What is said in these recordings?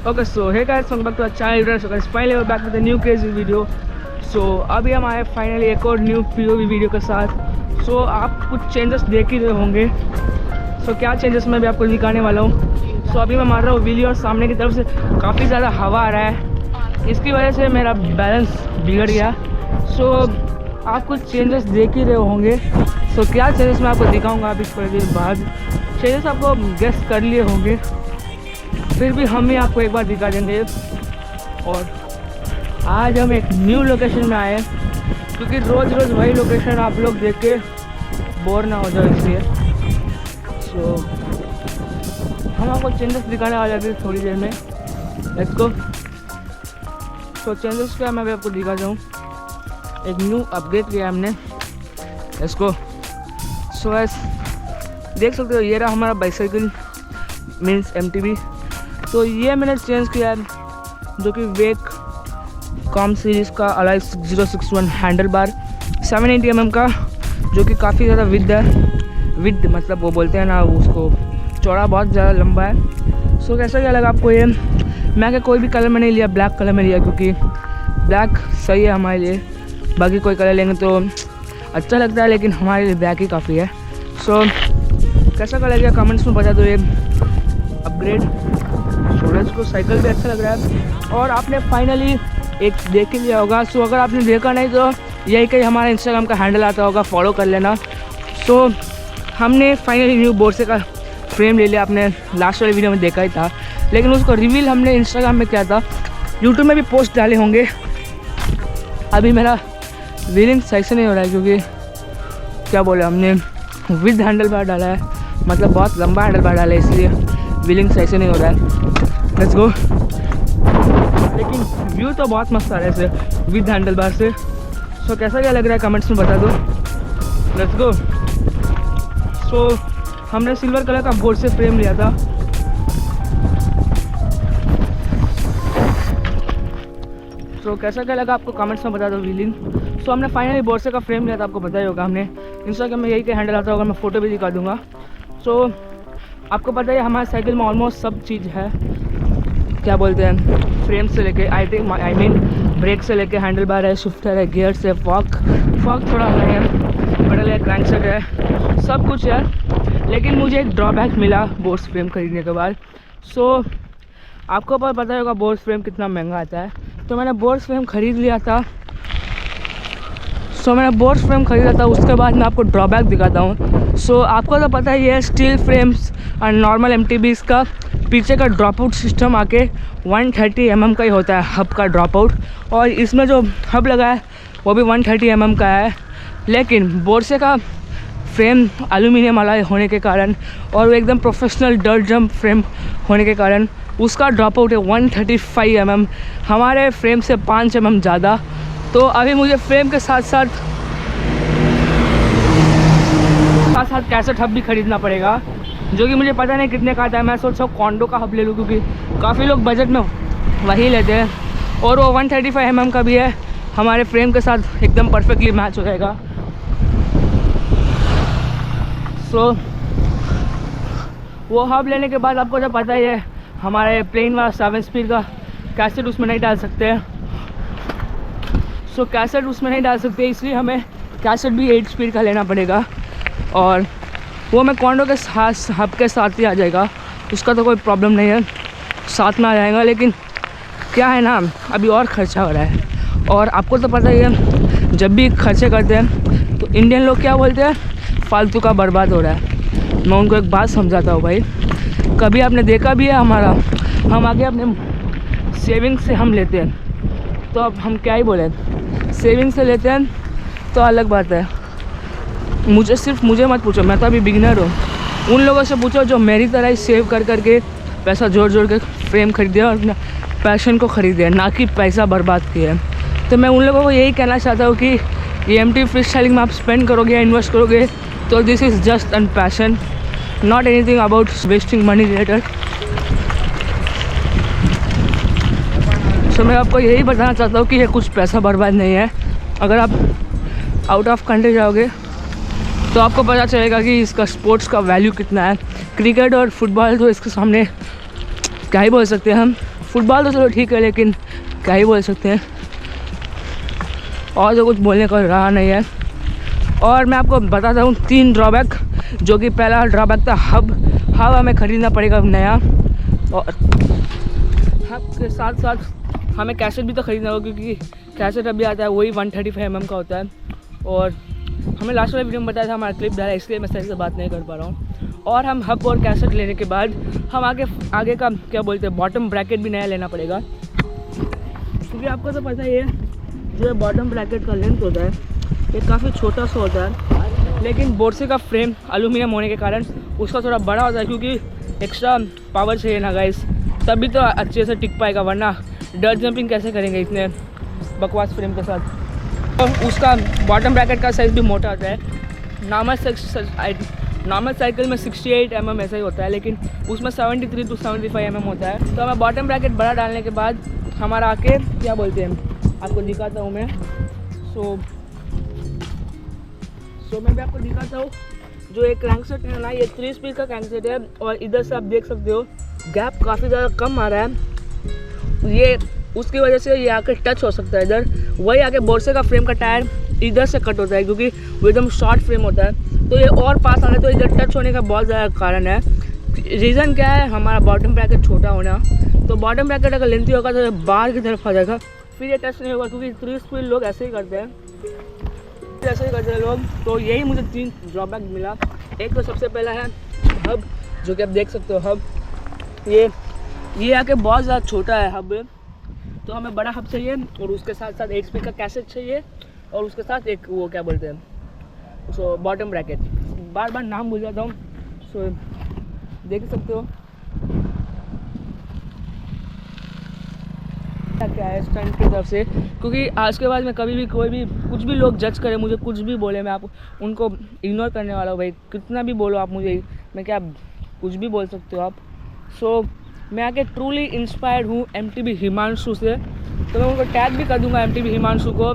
Okay, so hey guys, welcome back to our channel. So guys, finally we're back with a new crazy video. So अभी हम आए finally एक और new POV video के साथ. So आप कुछ चेंजेस देख ही रहे होंगे. So क्या चेंजेस मैं भी आपको दिखाने वाला हूँ. So अभी मैं मार रहा हूँ व्हीली और सामने की तरफ से काफ़ी ज़्यादा हवा आ रहा है. इसकी वजह से मेरा बैलेंस बिगड़ गया. So आप कुछ चेंजेस देख ही रहे होंगे. So क्या चेंजेस मैं आपको दिखाऊँगा अभी थोड़ी देर बाद. चेंजेस आपको गेस कर लिए होंगे, फिर भी हम ही आपको एक बार दिखा देंगे. और आज हम एक न्यू लोकेशन में आए हैं, क्योंकि रोज़ रोज़ वही लोकेशन आप लोग देख के बोर ना हो जाओ, इसलिए. सो हम आपको चेंजेस दिखाने वाले हैं थोड़ी देर में. Let's go. तो चेंजेस क्या मैं भी आपको दिखाता हूँ. एक न्यू अपग्रेड किया हमने. Let's go. सो देख सकते हो, ये रहा हमारा बाइसाइकिल मीन्स MTB. तो ये मैंने चेंज किया है, जो कि वेक कॉम सीरीज़ का अलाइव 6061 हैंडल बार 780 mm का, जो कि काफ़ी ज़्यादा विद है. विद मतलब वो बोलते हैं ना, उसको चौड़ा बहुत ज़्यादा लंबा है. सो कैसा क्या लगा आपको ये. मैं क्या कोई भी कलर में नहीं लिया, ब्लैक कलर में लिया, क्योंकि ब्लैक सही है हमारे लिए. बाकी कोई कलर लेंगे तो अच्छा लगता है, लेकिन हमारे लिए ब्लैक ही काफ़ी है. सो कैसा कलर गया कमेंट्स में बता दो. ये अपग्रेड सूरज को साइकिल भी अच्छा लग रहा है. और आपने फाइनली एक देख ही लिया होगा. सो अगर आपने देखा नहीं तो यही कहीं हमारा इंस्टाग्राम का हैंडल आता होगा, फॉलो कर लेना. सो हमने फाइनली न्यू बोर्से का फ्रेम ले लिया. आपने लास्ट वाले वीडियो में देखा ही था, लेकिन उसको रिवील हमने इंस्टाग्राम में किया था. यूट्यूब में भी पोस्ट डाले होंगे. अभी मेरा व्हीलिंग सही से नहीं हो रहा है, क्योंकि क्या बोले, हमने विद हैंडल बार डाला है, मतलब बहुत लंबा हैंडल बार डाला है, इसलिए व्हीलिंग सही से नहीं हो रहा है. Let's go. लेकिन व्यू तो बहुत मस्त आ रहा है इसे विद हैंडल बार से. सो कैसा क्या लग रहा है कमेंट्स में बता दो. Let's go. सो हमने सिल्वर कलर का बोर्ड से फ्रेम लिया था. सो कैसा क्या लगा आपको कमेंट्स में बता दो व्हीलिंग. सो हमने फाइनली बोर्ड से का फ्रेम लिया था, आपको पता ही होगा. हमने इंस्टाग्राम में यही के हैंडल आता होगा, मैं फ़ोटो भी दिखा दूँगा. सो आपको पता है हमारे साइकिल में ऑलमोस्ट सब चीज़ है. क्या बोलते हैं, फ्रेम से लेके आई मीन ब्रेक से लेके हैंडल बार है, शिफ्टर है, गियर्स है, फॉक थोड़ा नहीं है, पेडल है, क्रैंकसेट है, सब कुछ है. लेकिन मुझे एक ड्रॉबैक मिला बोर्स फ्रेम खरीदने के बाद. सो आपको पता ही होगा बोर्स फ्रेम कितना महंगा आता है. तो मैंने बोर्स फ्रेम ख़रीद लिया था. उसके बाद मैं आपको ड्रॉबैक दिखाता हूँ. सो आपको तो पता ही है, स्टील फ्रेम्स और नॉर्मल MTBs का पीछे का ड्रॉप आउट सिस्टम आके 130 mm का ही होता है, हब का ड्रॉप आउट. और इसमें जो हब लगा है वो भी 130 mm का है. लेकिन बोर्से का फ्रेम एल्यूमिनियम वाला होने के कारण और वो एकदम प्रोफेशनल डर्ट जंप फ्रेम होने के कारण उसका ड्रॉप आउट है 135 mm, हमारे फ्रेम से 5 mm ज़्यादा. तो अभी मुझे फ्रेम के साथ साथ कैसेट हब भी ख़रीदना पड़ेगा, जो कि मुझे पता नहीं कितने का आता है. मैं सोच रहा हूँ कॉन्डो का हब ले लूँ, क्योंकि काफ़ी लोग बजट में वही लेते हैं. और वो 135 mm का भी है, हमारे फ्रेम के साथ एकदम परफेक्टली मैच हो जाएगा. सो वो हब लेने के बाद आपको तो पता ही है, हमारे प्लेन वाला 7 स्पीड का कैसेट उसमें नहीं डाल सकते हैं. सो कैसेट उसमें नहीं डाल सकते, इसलिए हमें कैसेट भी 8 स्पीड का लेना पड़ेगा. और वो मैं कॉन्डो के साथ हब के साथ ही आ जाएगा, उसका तो कोई प्रॉब्लम नहीं है, साथ में आ जाएगा. लेकिन क्या है ना, अभी और ख़र्चा हो रहा है. और आपको तो पता ही है, जब भी खर्चे करते हैं तो इंडियन लोग क्या बोलते हैं, फालतू का बर्बाद हो रहा है. मैं उनको एक बात समझाता हूँ, भाई कभी आपने देखा भी है हमारा, हम आगे अपने सेविंग से हम लेते हैं, तो अब हम क्या ही बोलें, सेविंग से लेते हैं तो अलग बात है. मुझे मत पूछो, मैं तो अभी बिगिनर हूँ. उन लोगों से पूछो जो मेरी तरह ही सेव कर करके पैसा जोड़ के फ्रेम खरीदे और अपना पैशन को ख़रीदे, ना कि पैसा बर्बाद किया है. तो मैं उन लोगों को यही कहना चाहता हूँ कि ये MTB फ्री स्टाइलिंग में आप स्पेंड करोगे या इन्वेस्ट करोगे तो this is just an passion, not anything about wasting money related. So मैं आपको यही बताना चाहता हूँ कि ये कुछ पैसा बर्बाद नहीं है. अगर आप आउट ऑफ कंट्री जाओगे तो आपको पता चलेगा कि इसका स्पोर्ट्स का वैल्यू कितना है. क्रिकेट और फुटबॉल तो इसके सामने क्या ही बोल सकते हैं हम. फुटबॉल तो चलो ठीक है, लेकिन क्या ही बोल सकते हैं, और तो कुछ बोलने का रहा नहीं है। और मैं आपको बताता हूँ 3 ड्रॉबैक, जो कि पहला ड्रॉबैक था हब हमें ख़रीदना पड़ेगा नया, और हब के साथ साथ हमें कैसेट भी तो ख़रीदना होगा, क्योंकि कैसेट अभी आता है वही 135 mm का होता है। और हमें लास्ट वाले वीडियो में बताया था, हमारा क्लिप डाला, इसलिए मैं सही से बात नहीं कर पा रहा हूँ। और हम हब और कैसेट लेने के बाद हम आगे का क्या बोलते हैं, बॉटम ब्रैकेट भी नया लेना पड़ेगा, क्योंकि आपको तो पता ही है जो बॉटम ब्रैकेट का लेंथ होता है ये काफ़ी छोटा सा होता है, लेकिन बोर्से का फ्रेम एल्यूमिनियम होने के कारण उसका थोड़ा बड़ा होता है, क्योंकि एक्स्ट्रा पावर चाहिए ना गाइस, तभी तो अच्छे से टिक पाएगा, वरना डर जंपिंग कैसे करेंगे इतने बकवास फ्रेम के साथ। तो उसका बॉटम ब्रैकेट का साइज़ भी मोटा होता है। नॉर्मल साइकिल में 68 mm ऐसा ही होता है, लेकिन उसमें 73 to 75 mm होता है। तो हमें बॉटम ब्रैकेट बड़ा डालने के बाद हमारा आके क्या बोलते हैं, आपको दिखाता हूँ मैं। सो मैं भी आपको दिखाता हूँ, जो एक क्रैंकसेट है ना, ये 3 स्पीड का क्रैंकसेट है, और इधर से आप देख सकते हो गैप काफ़ी ज़्यादा कम आ रहा है, ये उसकी वजह से ये आके टच हो सकता है इधर। वही आके बोर्से का फ्रेम का टायर इधर से कट होता है, क्योंकि वो एकदम शॉर्ट फ्रेम होता है, तो ये और पास आ रहा है, तो इधर टच होने का बहुत ज़्यादा कारण है। रीज़न क्या है, हमारा बॉटम ब्रैकेट छोटा होना। तो बॉटम ब्रैकेट अगर लेंथी होगा तो बाहर की तरफ आ जाएगा, फिर ये टच नहीं होगा, क्योंकि 3 स्पीड लोग ऐसे ही करते हैं, लोग। तो यही मुझे 3 ड्रॉबैक मिला। एक तो सबसे पहला है हब, जो कि आप देख सकते हो हब, ये आके बहुत ज़्यादा छोटा है हब, तो हमें बड़ा हब चाहिए, और उसके साथ साथ 8 स्पीड का कैसेट चाहिए, और उसके साथ एक वो क्या बोलते हैं, सो बॉटम ब्रैकेट, बार बार नाम भूल जाता हूँ। सो देख सकते हो क्या है स्टंट की तरफ से, क्योंकि आज के बाद में कभी भी कोई भी कुछ भी लोग जज करे, मुझे कुछ भी बोले, मैं आप उनको इग्नोर करने वाला हूँ भाई। कितना भी बोलो आप मुझे, मैं क्या कुछ भी बोल सकते हो आप। सो मैं आके ट्रूली इंस्पायर्ड हूँ MTB हिमांशु से, तो मैं उनको टैग भी कर दूँगा MTB हिमांशु को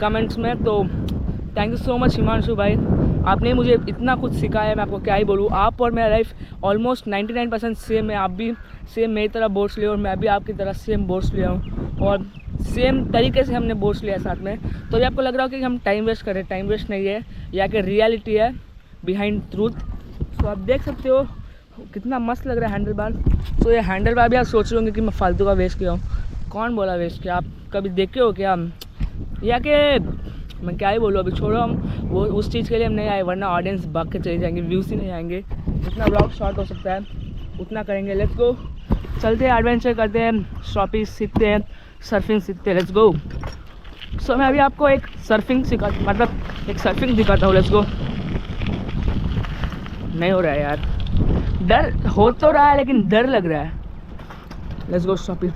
कमेंट्स में। तो thank you so much Himanshu भाई, आपने मुझे इतना कुछ सिखाया है, मैं आपको क्या ही बोलूँ। आप और मेरा लाइफ ऑलमोस्ट 99% सेम है, आप भी सेम मेरी तरह बोर्ड्स लिए, और मैं भी आपकी तरह सेम बोर्ड्स लिया हूँ, और सेम तरीके से हमने बोर्ड्स लिया साथ में। तो ये आपको लग रहा हो कि हम टाइम वेस्ट कर रहे हैं, टाइम वेस्ट नहीं है, या कि रियलिटी है बिहाइंड ट्रूथ। तो आप देख सकते हो कितना मस्त लग रहा है हैंडल बार। तो ये हैंडल बार भी आप सोच रहे होंगे कि मैं फालतू का वेस्ट किया हूँ, कौन बोला वेस्ट किया, आप कभी देखे हो क्या? या कि मैं क्या ही बोलूँ, अभी छोड़ो, हम वो उस चीज़ के लिए हम नहीं आए, वरना ऑडियंस भाग के चले जाएंगे, व्यूज़ ही नहीं आएंगे। जितना ब्लॉग शॉर्ट हो सकता है उतना करेंगे। लेट्स गो, चलते हैं, एडवेंचर करते हैं, शॉपिंग सीखते हैं, सर्फिंग सीखते हैं। Let's go. सो मैं अभी आपको एक सर्फिंग एक सर्फिंग दिखाता हूँ। Let's go. नहीं हो रहा है यार, डर हो तो रहा है लेकिन डर लग रहा है। Let's go shopping.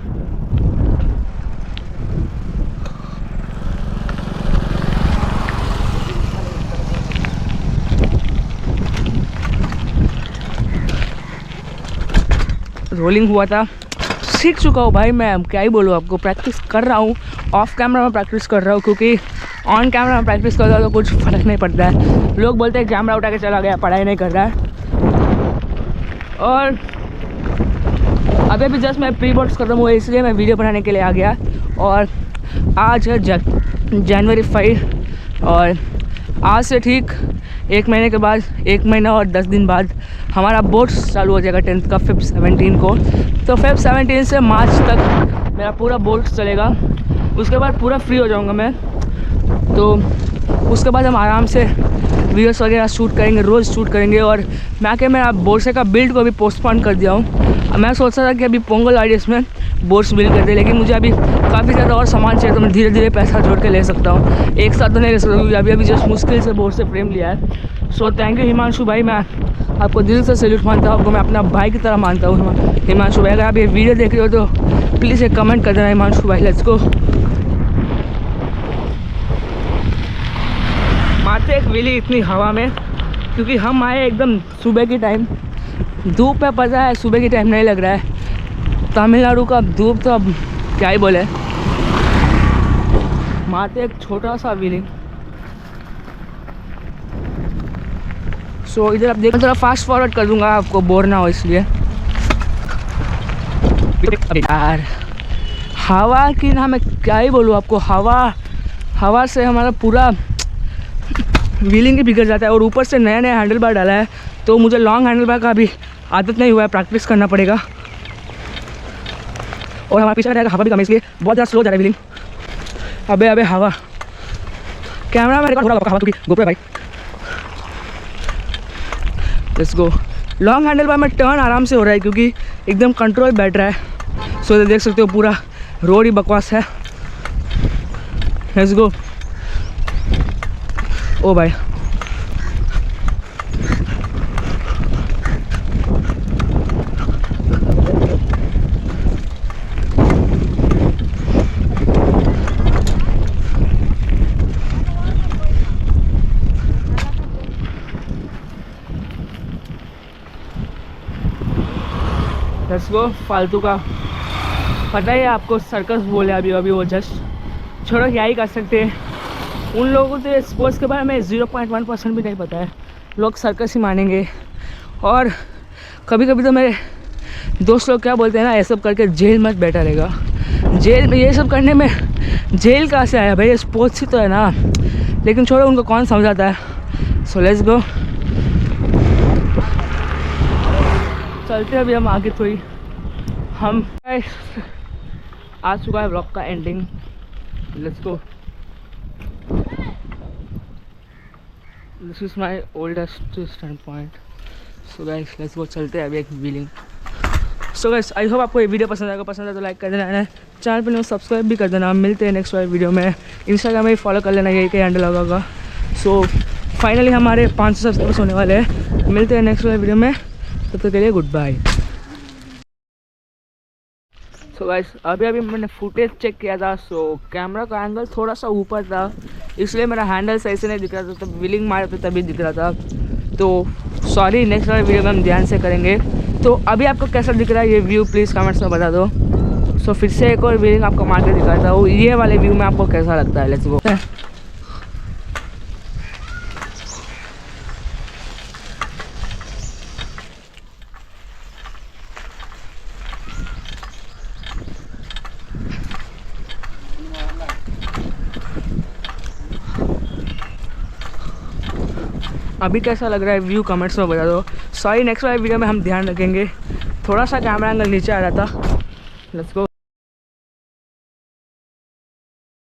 रोलिंग हुआ था, सीख चुका हूँ भाई मैं, क्या ही बोलूँ आपको। प्रैक्टिस कर रहा हूँ, ऑफ कैमरा में प्रैक्टिस कर रहा हूँ, क्योंकि ऑन कैमरा में प्रैक्टिस करता हूँ तो कुछ फ़र्क नहीं पड़ता है। लोग बोलते हैं कैमरा उठा के चला गया, पढ़ाई नहीं कर रहा है। और अभी भी जस्ट मैं प्री बोर्ड्स कर रहा हूँ, इसलिए मैं वीडियो बनाने के लिए आ गया। और आज है जनवरी 5, और आज से ठीक 1 महीने के बाद, 1 महीना और 10 दिन बाद हमारा बोर्ड्स चालू हो जाएगा 10th का, Feb 17 को। तो Feb 17 से मार्च तक मेरा पूरा बोर्ड्स चलेगा, उसके बाद पूरा फ्री हो जाऊंगा मैं। तो उसके बाद हम आराम से वीडियोस वगैरह शूट करेंगे, रोज़ शूट करेंगे। और मैं आके मैं बोर्ड्स का बिल्ड को अभी पोस्टपोन कर दिया हूँ। मैं सोच रहा था कि अभी पोंगल आइडियस में बोर्ड्स बिल्ड कर दे, लेकिन मुझे अभी काफ़ी ज़्यादा और सामान चाहिए, तो मैं धीरे धीरे पैसा जोड़ के ले सकता हूँ, एक साथ तो नहीं ले सकता, क्योंकि अभी जस्ट मुश्किल से बोर्ड से फ्रेम लिया है। सो थैंक यू हिमांशु भाई, मैं आपको दिल से सैल्यूट मानता हूँ, आपको मैं अपना भाई की तरह मानता हूँ हिमांशु भाई। अगर आप ये वीडियो देख रहे हो तो प्लीज़ एक कमेंट कर देना हिमांशु भाई। Let's go. मारते एक व्हीली इतनी हवा में, क्योंकि हम आए एकदम सुबह की टाइम, धूप में पता है सुबह की टाइम नहीं लग रहा है। तमिलनाडु का धूप तो अब क्या ही बोले। मारते एक छोटा सा व्हीलिंग। सो इधर आप देख, थोड़ा फास्ट फॉरवर्ड कर दूंगा आपको बोर ना हो इसलिए। यार हवा की ना मैं क्या ही बोलूँ आपको, हवा से हमारा पूरा व्हीलिंग ही बिगड़ जाता है। और ऊपर से नया नया हैंडल बार डाला है तो मुझे लॉन्ग हैंडल बार का अभी आदत नहीं हुआ है, प्रैक्टिस करना पड़ेगा। और हमारा पीछे रहेगा हवा भी कम है इसलिए बहुत ज़्यादा स्लो जा रहा है व्हीलिंग। अबे हवा कैमरा में रिकॉर्ड हो रहा होगा हवा क्योंकि गोप्रो भाई। Let's go. Long handle bar में टर्न आराम से हो रहा है क्योंकि एकदम कंट्रोल बैठ रहा है। सो देख सकते हो पूरा रोड ही बकवास है। Let's go. ओ भाई लेट्स गो। फालतू का पता ही है आपको, सर्कस बोले अभी वो जस्ट छोड़ो, क्या ही कर सकते हैं। उन लोगों को तो स्पोर्ट्स के बारे में 0.1% भी नहीं पता है, लोग सर्कस ही मानेंगे। और कभी कभी तो मेरे दोस्त लोग क्या बोलते हैं ना, ये सब करके जेल मत बैठा रहेगा। जेल में ये सब करने में जेल कहाँ से आया भाई, स्पोर्ट्स ही तो है ना। लेकिन छोड़ो, उनको कौन समझाता है। So let's go. चलते हैं अभी हम आगे थोड़ी। हम आ चुका है ब्लॉग का ending. Let's go. This is my oldest stand point. So guys let's go, चलते हैं अभी एक wheeling. So guys I hope आपको ये वीडियो पसंद आएगा। पसंद है तो लाइक कर देना, चैनल पर सब्सक्राइब भी कर देना। मिलते हैं नेक्स्ट वाले वीडियो में। इंस्टाग्राम में भी फॉलो कर लेना, यही का हैंडल होगा। सो फाइनली हमारे 500 सब्सक्राइबर्स होने वाले हैं। मिलते हैं नेक्स्ट वाले वीडियो में, तब तक के लिए गुड बाय। सो गाइस अभी मैंने फुटेज चेक किया था। सो कैमरा का एंगल थोड़ा सा ऊपर था, इसलिए मेरा हैंडल सही से नहीं दिख रहा था। तब व्हीलिंग मारे थे तभी दिख रहा था। तो सॉरी, नेक्स्ट वाले वीडियो में हम ध्यान से करेंगे। तो अभी आपको कैसा दिख रहा है ये व्यू, प्लीज़ कमेंट्स में बता दो। सो फिर से एक और व्हीलिंग आपको मार के दिखाता हूँ, ये वाले व्यू में आपको कैसा लगता है। Let's go. अभी कैसा लग रहा है व्यू, कमेंट्स में बता दो। सॉरी, नेक्स्ट वाले वीडियो में हम ध्यान रखेंगे। थोड़ा सा कैमरा एंगल नीचे आ रहा था। Let's go.